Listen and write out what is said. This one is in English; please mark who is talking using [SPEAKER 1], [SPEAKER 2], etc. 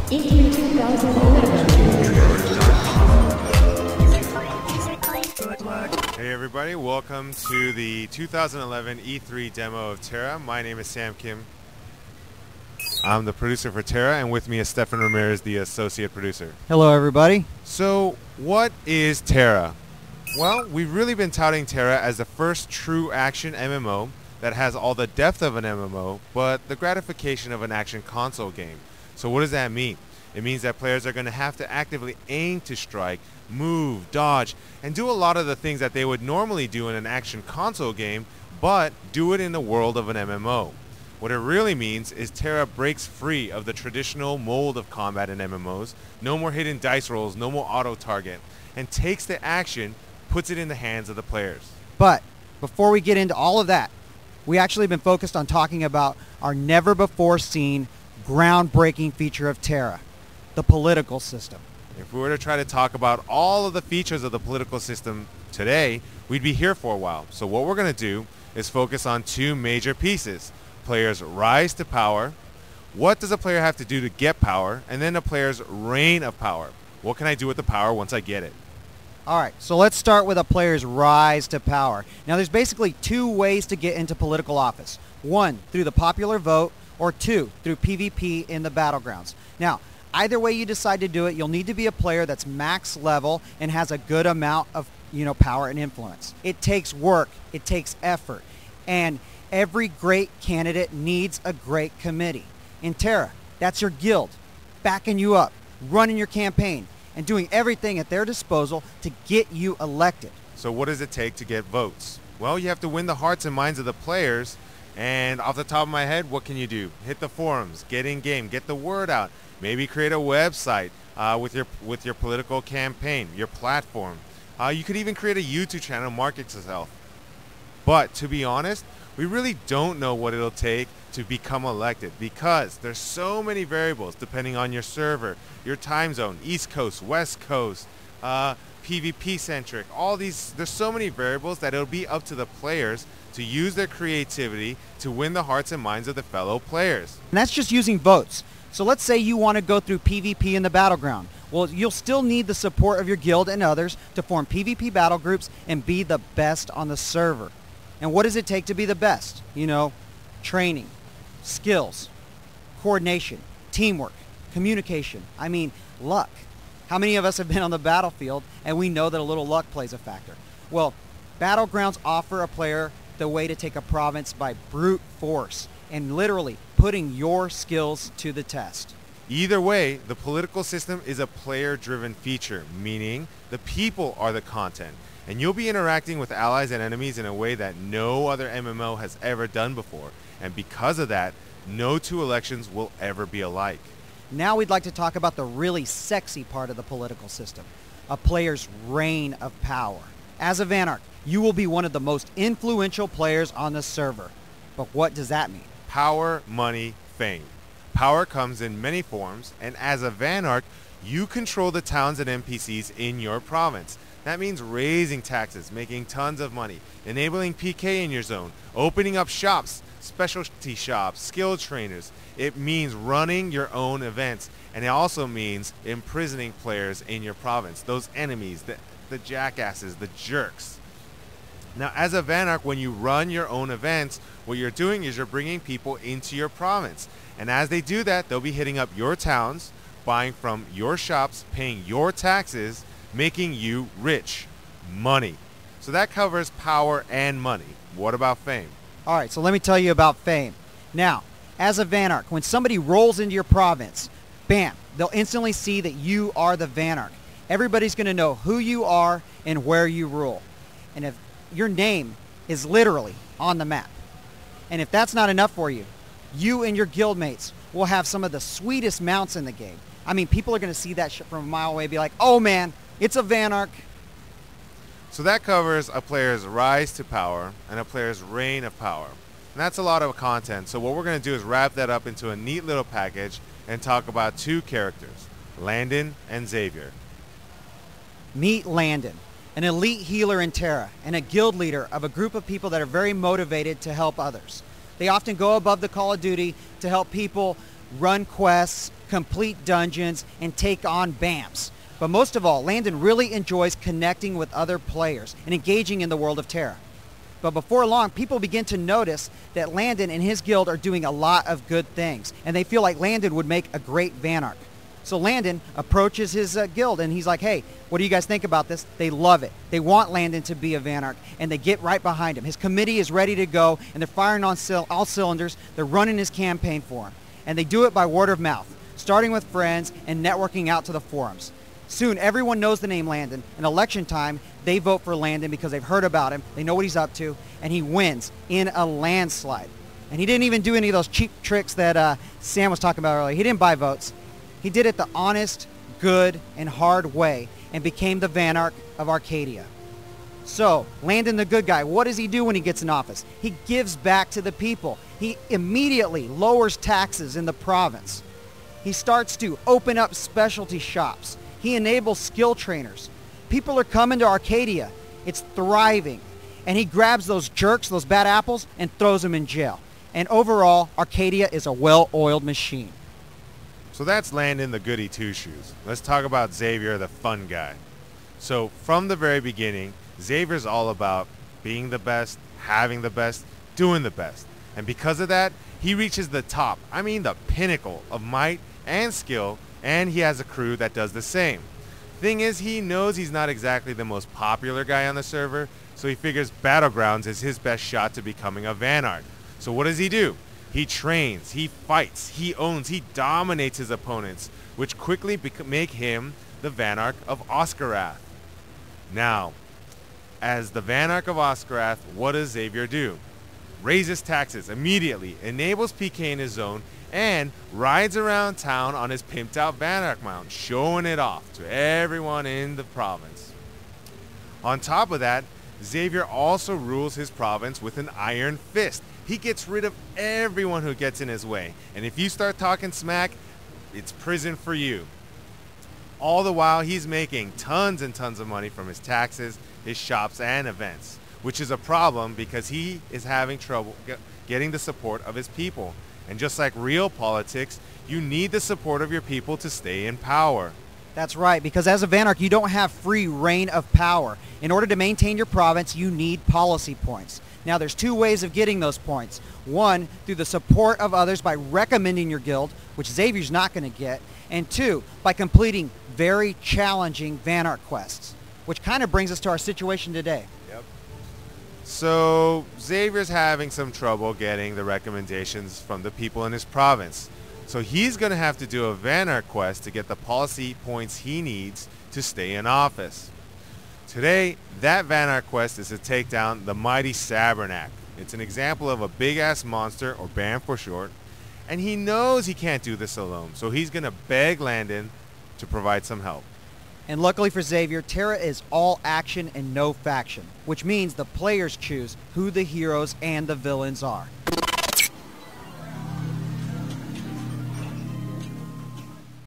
[SPEAKER 1] E3 2011.
[SPEAKER 2] Hey everybody, welcome to the 2011 E3 demo of TERA. My name is Sam Kim. I'm the producer for TERA, and with me is Stefan Ramirez, the associate producer.
[SPEAKER 3] Hello everybody.
[SPEAKER 2] So, what is TERA? Well, we've really been touting TERA as the first true action MMO that has all the depth of an MMO, but the gratification of an action console game. So what does that mean? It means that players are going to have to actively aim to strike, move, dodge, and do a lot of the things that they would normally do in an action console game, but do it in the world of an MMO. What it really means is TERA breaks free of the traditional mold of combat in MMOs, no more hidden dice rolls, no more auto-target, and takes the action, puts it in the hands of the players.
[SPEAKER 3] But before we get into all of that, we actually been focused on talking about our never-before-seen groundbreaking feature of TERA, the political system.
[SPEAKER 2] If we were to try to talk about all of the features of the political system today, we'd be here for a while. So what we're going to do is focus on two major pieces. Players' rise to power. What does a player have to do to get power? And then a player's reign of power. What can I do with the power once I get it?
[SPEAKER 3] All right, so let's start with a player's rise to power. Now, there's basically two ways to get into political office. One, through the popular vote, or two, through PvP in the battlegrounds. Now, either way you decide to do it, you'll need to be a player that's max level and has a good amount of, power and influence. It takes work, it takes effort, and every great candidate needs a great committee. In TERA, that's your guild, backing you up, running your campaign, and doing everything at their disposal to get you elected.
[SPEAKER 2] So what does it take to get votes? Well, you have to win the hearts and minds of the players, and off the top of my head, what can you do? Hit the forums, get in game, get the word out, maybe create a website with your political campaign, your platform. You could even create a YouTube channel, market yourself. But to be honest, we really don't know what it'll take to become elected because there's so many variables depending on your server, your time zone, East Coast, West Coast, PvP centric, all these, there's so many variables that it'll be up to the players to use their creativity to win the hearts and minds of the fellow players.
[SPEAKER 3] And that's just using votes. So let's say you want to go through PvP in the battleground. Well, you'll still need the support of your guild and others to form PvP battle groups and be the best on the server. And what does it take to be the best? Training, skills, coordination, teamwork, communication. I mean, luck. How many of us have been on the battlefield and we know that a little luck plays a factor? Well, battlegrounds offer a player the way to take a province by brute force and literally putting your skills to the test.
[SPEAKER 2] Either way, the political system is a player-driven feature, meaning the people are the content. And you'll be interacting with allies and enemies in a way that no other MMO has ever done before. And because of that, no two elections will ever be alike.
[SPEAKER 3] Now we'd like to talk about the really sexy part of the political system, a player's reign of power. As a Vanarch, you will be one of the most influential players on the server. But what does that mean?
[SPEAKER 2] Power, money, fame. Power comes in many forms, and as a Vanarch, you control the towns and NPCs in your province. That means raising taxes, making tons of money, enabling PK in your zone, opening up shops, specialty shops, skill trainers. It means running your own events, and it also means imprisoning players in your province, those enemies, the jackasses, the jerks. Now, as a Vanarch, when you run your own events, what you're doing is you're bringing people into your province. And as they do that, they'll be hitting up your towns, buying from your shops, paying your taxes, making you rich. Money. So that covers power and money. What about fame?
[SPEAKER 3] All right, so let me tell you about fame. Now, as a Vanarch, when somebody rolls into your province, bam, they'll instantly see that you are the Vanarch. Everybody's going to know who you are and where you rule. And if your name is literally on the map. And if that's not enough for you, you and your guildmates will have some of the sweetest mounts in the game. I mean, people are going to see that shit from a mile away and be like, oh man, it's a Vanarch.
[SPEAKER 2] So that covers a player's rise to power and a player's reign of power. And that's a lot of content. So what we're going to do is wrap that up into a neat little package and talk about two characters, Landon and Xavier.
[SPEAKER 3] Meet Landon, an elite healer in TERA and a guild leader of a group of people that are very motivated to help others. They often go above the call of duty to help people run quests, complete dungeons, and take on BAMs. But most of all, Landon really enjoys connecting with other players and engaging in the world of TERA. But before long, people begin to notice that Landon and his guild are doing a lot of good things, and they feel like Landon would make a great Vanarch. So Landon approaches his guild, and he's like, hey, what do you guys think about this? They love it. They want Landon to be a Vanarch, and they get right behind him. His committee is ready to go, and they're firing on all cylinders. They're running his campaign for him. And they do it by word of mouth, starting with friends and networking out to the forums. Soon, everyone knows the name Landon. In election time, they vote for Landon because they've heard about him, they know what he's up to, and he wins in a landslide. And he didn't even do any of those cheap tricks that Sam was talking about earlier. He didn't buy votes. He did it the honest, good, and hard way and became the Vanarch of Arcadia. So, Landon the good guy, what does he do when he gets in office? He gives back to the people. He immediately lowers taxes in the province. He starts to open up specialty shops. He enables skill trainers. People are coming to Arcadia. It's thriving. And he grabs those jerks, those bad apples, and throws them in jail. And overall, Arcadia is a well-oiled machine.
[SPEAKER 2] So that's Landon the goody two-shoes. Let's talk about Xavier the fun guy. So from the very beginning, Xavier's all about being the best, having the best, doing the best. And because of that, he reaches the top, I mean the pinnacle of might and skill, and he has a crew that does the same. Thing is, he knows he's not exactly the most popular guy on the server, so he figures Battlegrounds is his best shot to becoming a Vanarch. So what does he do? He trains, he fights, he owns, he dominates his opponents, which quickly make him the Vanarch of Oscarath. Now, as the Vanarch of Oscarath, what does Xavier do? Raises taxes immediately, enables PK in his zone, and rides around town on his pimped out Vanarch mount, showing it off to everyone in the province. On top of that, Xavier also rules his province with an iron fist. He gets rid of everyone who gets in his way, and if you start talking smack, it's prison for you. All the while, he's making tons and tons of money from his taxes, his shops, and events, which is a problem because he is having trouble getting the support of his people. And just like real politics, you need the support of your people to stay in power.
[SPEAKER 3] That's right, because as a Vanarch, you don't have free reign of power. In order to maintain your province, you need policy points. Now, there's two ways of getting those points. One, through the support of others by recommending your guild, which Xavier's not going to get. And two, by completing very challenging Vanarch quests, which kind of brings us to our situation today.
[SPEAKER 2] Yep. So, Xavier's having some trouble getting the recommendations from the people in his province. So he's going to have to do a Vanarch quest to get the policy points he needs to stay in office. Today, that Vanarch quest is to take down the mighty Sabernac. It's an example of a big-ass monster, or BAM for short, and he knows he can't do this alone, so he's going to beg Landon to provide some help.
[SPEAKER 3] And luckily for Xavier, TERA is all action and no faction, which means the players choose who the heroes and the villains are.